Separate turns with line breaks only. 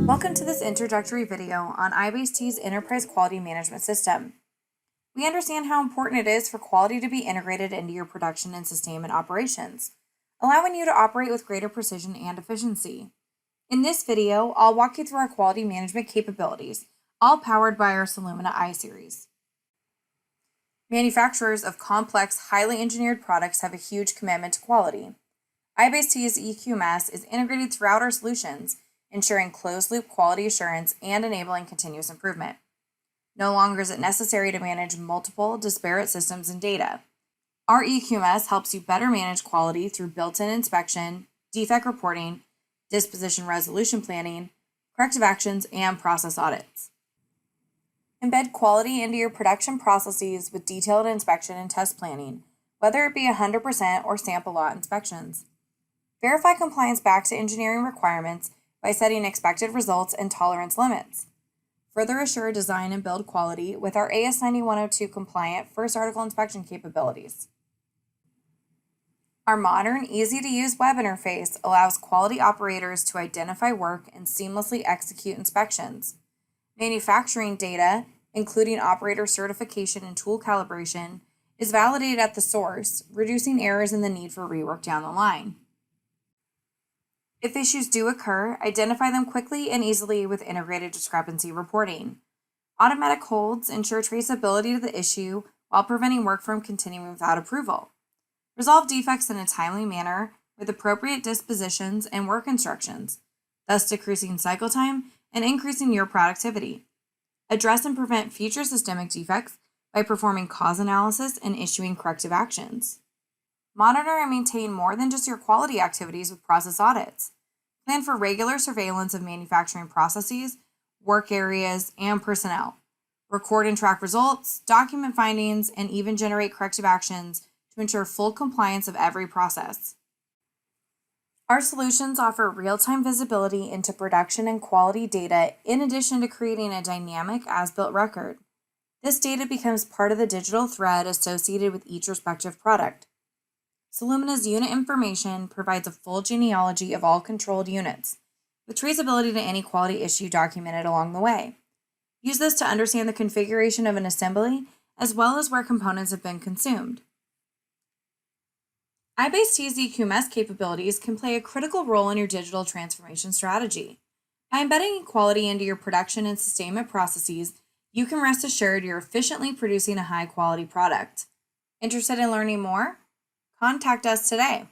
Welcome to this introductory video on iBase-t's Enterprise Quality Management System. We understand how important it is for quality to be integrated into your production and sustainment operations, allowing you to operate with greater precision and efficiency. In this video, I'll walk you through our quality management capabilities, all powered by our Solumina iSeries. Manufacturers of complex, highly engineered products have a huge commitment to quality. iBase-t's EQMS is integrated throughout our solutions, ensuring closed-loop quality assurance and enabling continuous improvement. No longer is it necessary to manage multiple, disparate systems and data. Our EQMS helps you better manage quality through built-in inspection, defect reporting, disposition resolution planning, corrective actions, and process audits. Embed quality into your production processes with detailed inspection and test planning, whether it be 100% or sample lot inspections. Verify compliance back to engineering requirements by setting expected results and tolerance limits. Further assure design and build quality with our AS9102 compliant first article inspection capabilities. Our modern, easy-to-use web interface allows quality operators to identify work and seamlessly execute inspections. Manufacturing data, including operator certification and tool calibration, is validated at the source, reducing errors and the need for rework down the line. If issues do occur, identify them quickly and easily with integrated discrepancy reporting. Automatic holds ensure traceability to the issue while preventing work from continuing without approval. Resolve defects in a timely manner with appropriate dispositions and work instructions, thus decreasing cycle time and increasing your productivity. Address and prevent future systemic defects by performing cause analysis and issuing corrective actions. Monitor and maintain more than just your quality activities with process audits. Plan for regular surveillance of manufacturing processes, work areas, and personnel. Record and track results, document findings, and even generate corrective actions to ensure full compliance of every process. Our solutions offer real-time visibility into production and quality data in addition to creating a dynamic as-built record. This data becomes part of the digital thread associated with each respective product. Solumina's unit information provides a full genealogy of all controlled units, with traceability to any quality issue documented along the way. Use this to understand the configuration of an assembly, as well as where components have been consumed. iBase-t's EQMS capabilities can play a critical role in your digital transformation strategy. By embedding quality into your production and sustainment processes, you can rest assured you're efficiently producing a high-quality product. Interested in learning more? Contact us today.